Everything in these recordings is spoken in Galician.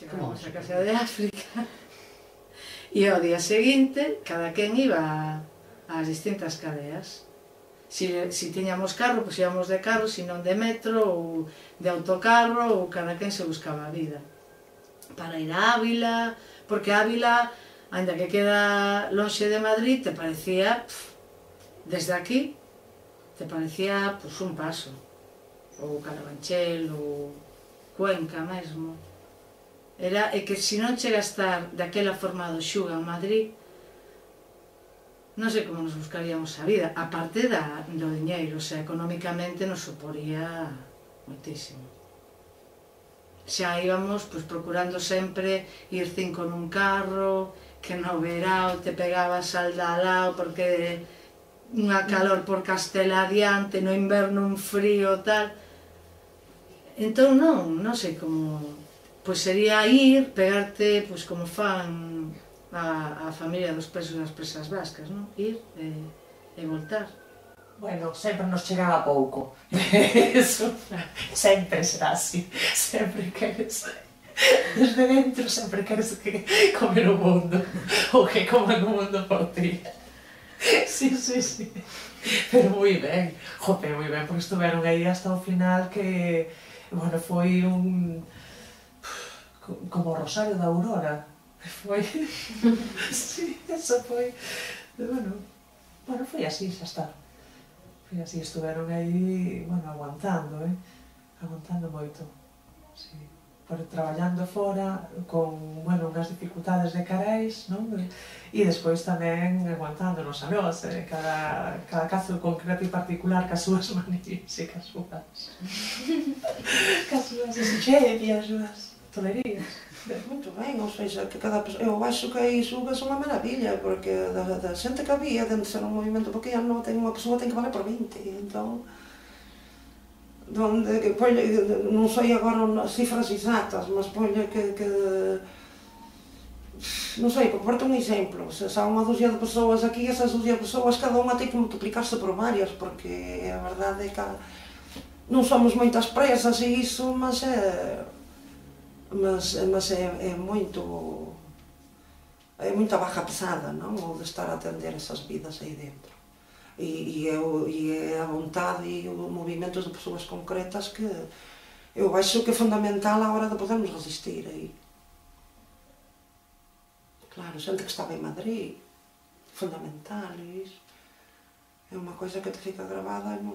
Chegamos a casa de África e ao día seguinte cada quen iba ás distintas cadeas. Si tiñamos carro, pois íbamos de carro, se non de metro ou de autocarro, ou cada quen se buscaba a vida para ir a Ávila, porque Ávila, ainda que queda lonxe de Madrid, te parecía, desde aquí, te parecía un paso, ou Carabanchel, ou Cuenca mesmo. É que se non chega a estar daquela forma do Xuga en Madrid, non sei como nos buscaríamos a vida, aparte do diñeiro, o sea, económicamente nos suporía moitísimo. Xa íbamos procurando sempre ir 5 nun carro, que no verao te pegabas al de al lado porque unha calor por Castela adiante, no inverno un frío tal. Entón non sei como... Pois sería ir, pegarte, como fan a familia dos presos e das presas vascas, non? Ir e voltar. Bueno, sempre nos chegaba pouco. Eso sempre será así. Sempre queres... Desde dentro sempre queres comer o mundo. Ou que coman o mundo por ti. Sí. Pero moi ben. Jope, moi ben, porque estuveron aí hasta o final que... Bueno, foi un... como o Rosario da Aurora. Foi... Sí, eso foi... Bueno, foi así, xa está. Foi así, estuveron aí, aguantando, aguantando moito. Sí. Traballando fora, con, unhas dificultades de carais, non? E despois tamén aguantándonos a nós, cada caso concreto e particular, cas súas manías e cas súas exigencias, as súas tolerías. Muito ben, ou seja, que cada persoa... Eu acho que aí Xugas é unha maravilla, porque da xente que había, dentro de ser un movimento pequeno, unha persoa ten que valer por 20, entón... Non sei agora as cifras exactas, mas poñe que... Non sei, por parte un exemplo, se há unha dúcia de persoas aquí, esas dúcia de persoas, cada unha ten que multiplicarse por varias, porque a verdade é que non somos moitas presas e iso, mas é moita baja pesada, non? O de estar a atender esas vidas aí dentro. E é a vontade e o movimento de persoas concretas que eu acho que é fundamental a hora de podermos resistir aí. Claro, xente que estaba en Madrid, fundamental, e iso é unha coisa que te fica gravada na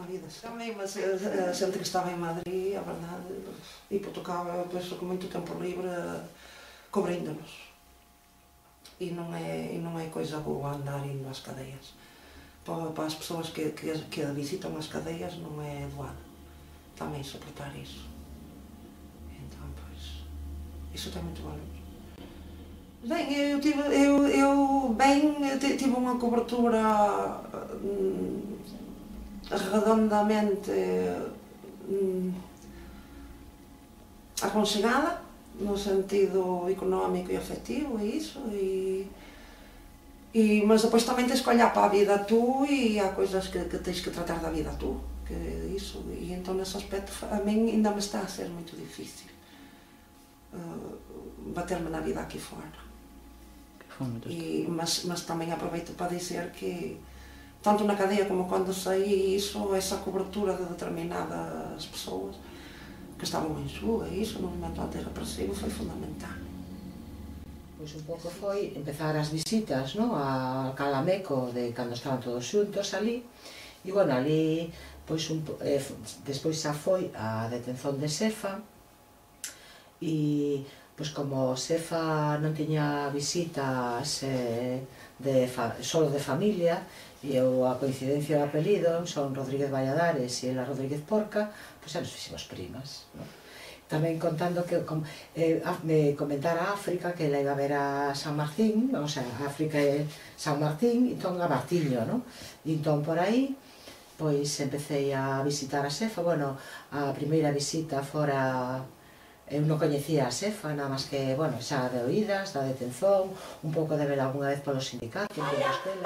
vida. Tamén, mas a xente que estaba en Madrid, a verdade, hipotecaba, penso, con moito tempo libre, cobríndonos. E non é coisa boa andar indo ás cadeas. Para as persoas que visitan as cadeas non é doado tamén soportar iso. Entón, pois, iso ten moito valor. Ben, eu tive unha cobertura redondamente aconsegada, no sentido económico e afectivo e iso, mas depois tamén tens que olhar para a vida tú e há coisas que tens que tratar da vida tú, que iso, e entón nesse aspecto a min ainda me está a ser moito difícil baterme na vida aquí fora. Mas tamén aproveito para dizer que tanto na cadea como cando saí, iso, esa cobertura de determinadas persoas que estaban en Xuga e iso, no momento antirrepresivo, foi fundamental. Pois un pouco foi empezar as visitas, non? A Calameco, de cando estaban todos xuntos ali, e, ali, despois xa foi a detención de Sefa, e, como Sefa non tiña visitas solo de familia, e a coincidencia do apelido, son Rodríguez Valladares e ela Rodríguez Porca, pois xa nos fixemos primas, non? Tamén contando que me comentara África que ela iba a ver a San Martín, o sea, África é San Martín, entón a Martiño, non? E entón por aí, pois empecé a visitar a Sefa, a primeira visita fora, eu non coñecía a Sefa, nada máis que, xa de oídas, da detención, un pouco de vela algunha vez polos sindicatos, en Compostela.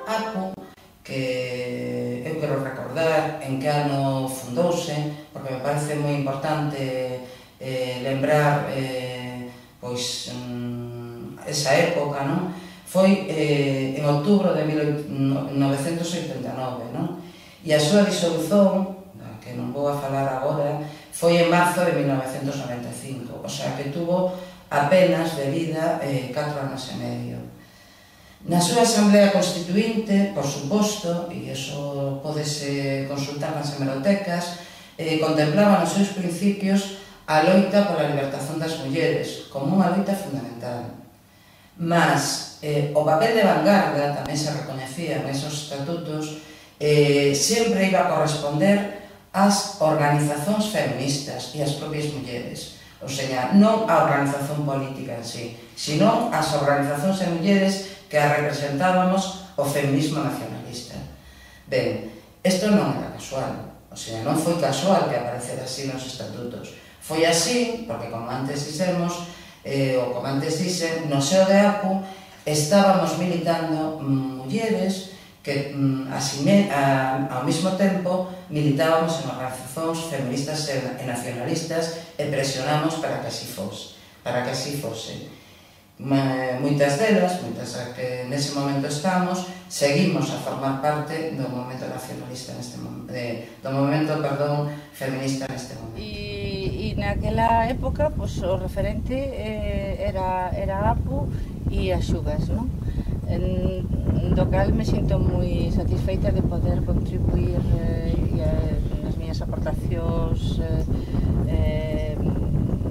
Algo que eu quero recordar lembrar en que ano fundouse, porque me parece moi importante lembrar pois esa época, non? Foi en outubro de 1989, non? E a súa disolución, que non vou a falar agora, foi en marzo de 1995, o sea que tuvo apenas de vida 4 anos e medio. Na súa Asamblea Constituinte, por suposto, e iso podese consultar nas hemerotecas, contemplaba nos seus principios a loita pola libertación das mulleres como unha loita fundamental. Mas o papel de vanguarda, tamén se recoñecía nesos estatutos, sempre iba a corresponder ás organizacións feministas e ás propias mulleres. O sea, non a organización política en sí, sino as organizacións de mulleres que a representábamos o feminismo nacionalista. Ben, isto non era casual, o sea, non foi casual que aparecera así nos estatutos. Foi así, porque como antes dixemos, ou como antes dixen, no seo de APU estábamos militando mulleres que ao mesmo tempo militábamos en organizacións feministas e nacionalistas e presionamos para que así fose. Moitas delas, moitas que nese momento estamos, seguimos a formar parte do movimento nacionalista do movimento, feminista neste momento. E naquela época, pues, o referente era APU e as Xugas, non? Do cal me sinto moi satisfeita de poder contribuir nas miñas aportacións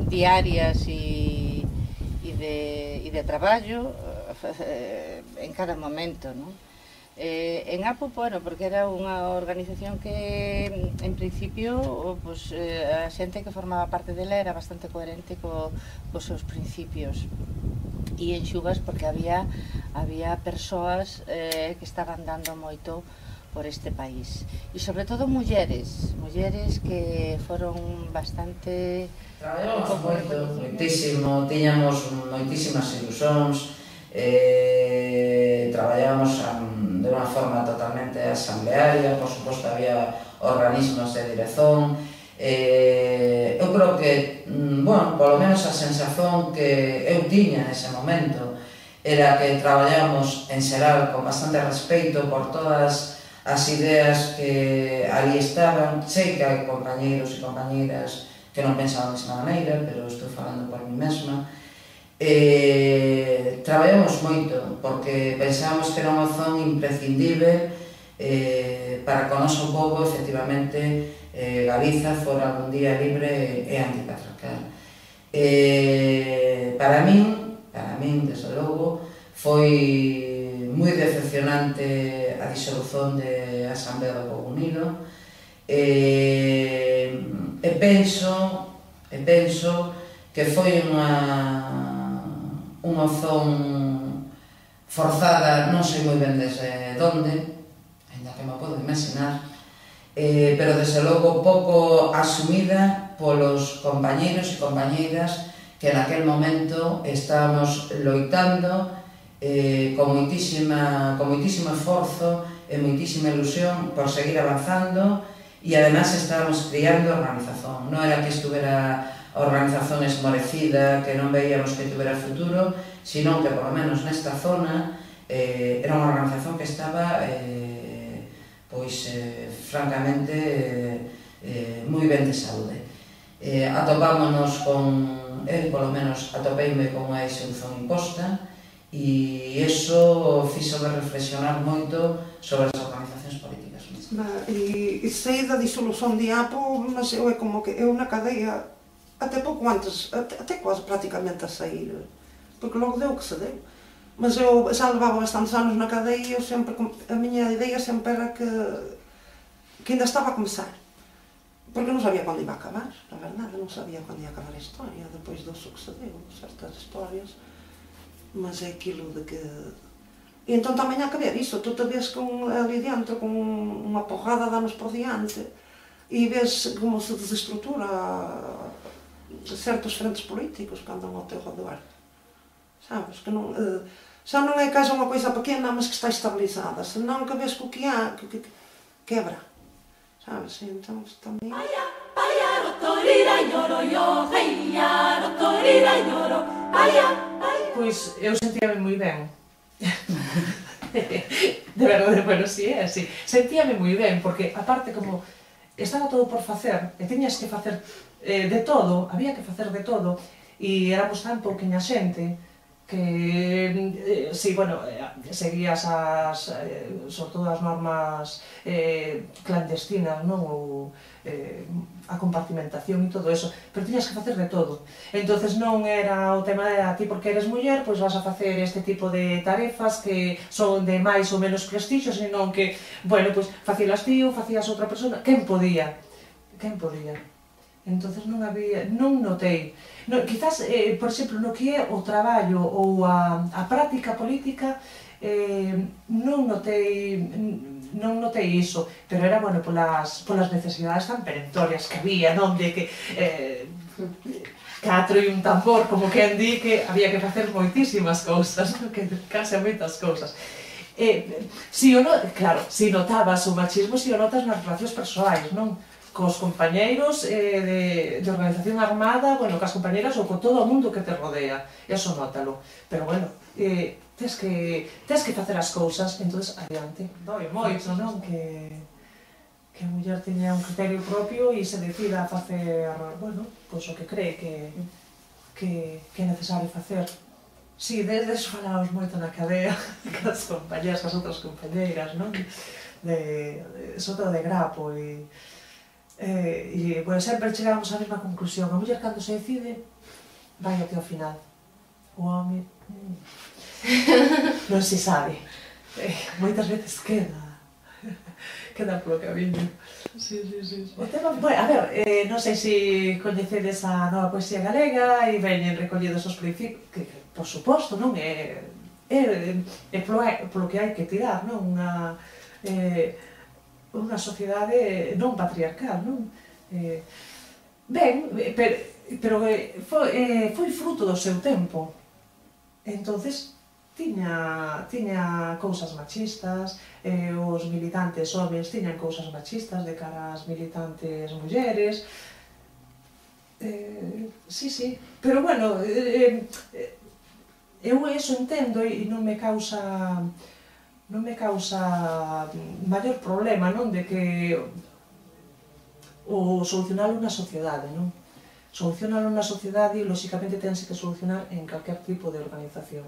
diarias e de traballo en cada momento, non? En APU, bueno, porque era unha organización que en principio pues, a xente que formaba parte dela era bastante coherente cos seus principios, e en Xugas porque había persoas que estaban dando moito por este país, e sobre todo mulleres que foron bastante... Traballamos moitísimo, tiñamos moitísimas ilusións, traballábamos de unha forma totalmente asamblearia, por suposto había organismos de dirección. Eu creo que, bueno, polo menos a sensación que eu tiña nese momento era que traballábamos en xeral con bastante respeito por todas as ideas que ali estaban. Sei que hai compañeiros e compañeiras que non pensan da mesma maneira, pero estou falando por mí mesma. Traballamos moito porque pensábamos que era unha opción imprescindible para que o noso povo, efectivamente, Galiza fora un día libre e antipatriarcal. Para min, desde logo, foi moi decepcionante a disolución de Asamblea do Pobo Unido, e penso que foi unha opción forzada, non sei moi ben desde onde, ainda que me podo imaginar, pero desde logo pouco asumida polos compañeiros e compañeiras que naquel momento estábamos loitando con moitísimo esforzo e moitísima ilusión por seguir avanzando, e además estábamos criando a organización. Non era que estuvera a organización esmorecida, que non veíamos que tuvera futuro, sino que, por lo menos nesta zona, era unha organización que estaba, francamente, moi ben de saúde. Atopámonos con, polo menos, atopeime con unha disolución imposta, e iso fíxome reflexionar moito sobre as organizacións políticas. E sei da disolución de APU, mas eu é como que eu na cadea até pouco antes, até quase praticamente a sair, porque logo deu o que se deu. Mas eu xa levaba bastantes anos na cadeia e eu sempre, a miña ideia sempre era que ainda estaba a começar. Porque non sabía quando iba a acabar, na verdade, non sabía quando ia acabar a historia, depois do que se deu, certas historias. Mas é aquilo de que... E entón tamén hai que ver iso, tu te ves ali dentro con unha porrada de anos por diante e ves como se desestrutura certos frentes políticos que andan ao teu redor. Sabes? Que non, xa non é que haxa unha coisa pequena, mas que está estabilizada, senón que ves que o que há, que quebra. sabes? E entón tamén... Pois eu sentíame moi ben. De verdade, bueno, si é así. Sentíame moi ben, porque aparte como estaba todo por facer, e tiñas que facer de todo, había que facer de todo, e éramos tan pouquiña xente, que, si, bueno, seguías sobre todo as normas clandestinas, non? Ou a compartimentación e todo eso, pero tiñas que facer de todo. Entonces non era o tema de a ti porque eres muller, pois vas a facer este tipo de tarefas que son de máis ou menos prestixio, senón que, bueno, pois facías ti ou facías outra persona, quen podía? Quen podía? Entonces non había, non notei. Quizás, por exemplo, no que é o traballo ou a práctica política, non notei iso, pero era, bueno, polas necesidades tan perentorias que había, non? De que catro e un tambor, como quen di, que había que facer moitísimas cousas, que case moitas cousas. Claro, si notabas o machismo, si o notas nas relacións persoais, non? Cos compañeiros de organización armada, bueno, cas compañeras ou con todo o mundo que te rodea, eso nótalo. Pero bueno, tes que facer as cousas, entonces adiante. Doi moito, non? Que a muller teña un criterio propio e se decida a facer, bueno, pois o que cree que é necesario facer. Si, desde eso falamos moito na cadea, cas compañeras, cas outras compañeiras, non? Sobre todo de grapo e bueno, sempre chegamos á mesma conclusión. A muller cando se decide vai até ao final. O home non se sabe, moitas veces queda polo camiño. Sí. O tema, bueno, a ver, non sei se coñecedes a nova poesía galega e veñen recollidos os principios, que por suposto, non? É polo que hai que tirar, non? Unha sociedade non patriarcal, non? Ben, pero foi fruto do seu tempo. Entonces, tiña cousas machistas, os militantes homens tiñan cousas machistas de cara ás militantes mulleres. Sí, pero bueno, eu eso entendo e non me causa maior problema, non? De que o solucionalo na sociedade, non? Solucionalo na sociedade e, lóxicamente, tense que solucionar en calquer tipo de organización.